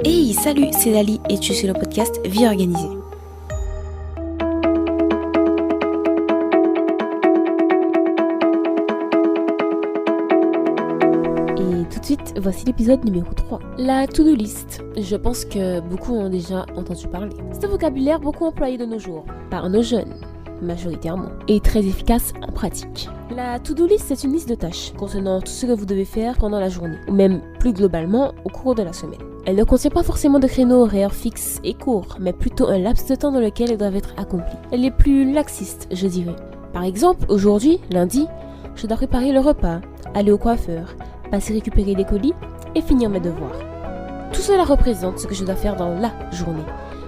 Hey, salut, c'est Dali et tu es sur le podcast Vie Organisée. Et tout de suite, voici l'épisode numéro 3. La to-do list. Je pense que beaucoup ont déjà entendu parler. C'est un vocabulaire beaucoup employé de nos jours, par nos jeunes, majoritairement, et très efficace en pratique. La to-do list, c'est une liste de tâches contenant tout ce que vous devez faire pendant la journée, ou même plus globalement au cours de la semaine. Elle ne contient pas forcément de créneaux horaires fixes et courts, mais plutôt un laps de temps dans lequel elles doivent être accomplies. Elle est plus laxiste, je dirais. Par exemple, aujourd'hui, lundi, je dois préparer le repas, aller au coiffeur, passer récupérer les colis et finir mes devoirs. Tout cela représente ce que je dois faire dans la journée,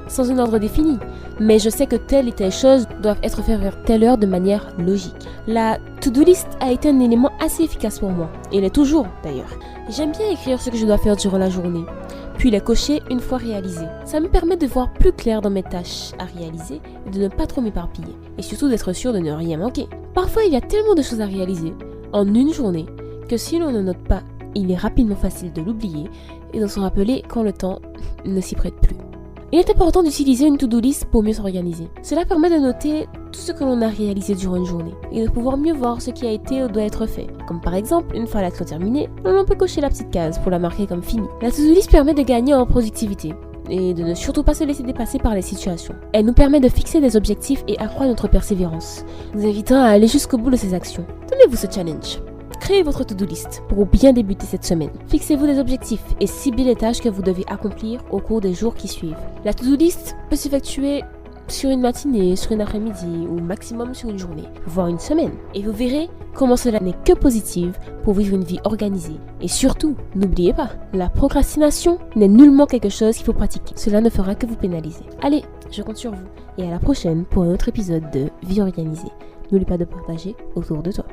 sans un ordre défini, mais je sais que telle et telle chose doivent être faites vers telle heure de manière logique. La to-do list a été un élément assez efficace pour moi, et l'est toujours d'ailleurs. J'aime bien écrire ce que je dois faire durant la journée, puis les cocher une fois réalisées. Ça me permet de voir plus clair dans mes tâches à réaliser et de ne pas trop m'éparpiller, et surtout d'être sûr de ne rien manquer. Parfois il y a tellement de choses à réaliser en une journée que si l'on ne note pas, il est rapidement facile de l'oublier et de s'en rappeler quand le temps ne s'y prête plus. Il est important d'utiliser une to-do list pour mieux s'organiser. Cela permet de noter tout ce que l'on a réalisé durant une journée et de pouvoir mieux voir ce qui a été ou doit être fait. Comme par exemple, une fois l'action terminée, on peut cocher la petite case pour la marquer comme finie. La to-do list permet de gagner en productivité et de ne surtout pas se laisser dépasser par les situations. Elle nous permet de fixer des objectifs et accroître notre persévérance, nous invitant à aller jusqu'au bout de ces actions. Donnez-vous ce challenge. Créez votre to-do list pour bien débuter cette semaine. Fixez-vous des objectifs et ciblez les tâches que vous devez accomplir au cours des jours qui suivent. La to-do list peut s'effectuer sur une matinée, sur une après-midi ou maximum sur une journée, voire une semaine. Et vous verrez comment cela n'est que positif pour vivre une vie organisée. Et surtout, n'oubliez pas, la procrastination n'est nullement quelque chose qu'il faut pratiquer. Cela ne fera que vous pénaliser. Allez, je compte sur vous et à la prochaine pour un autre épisode de Vie organisée. N'oublie pas de partager autour de toi.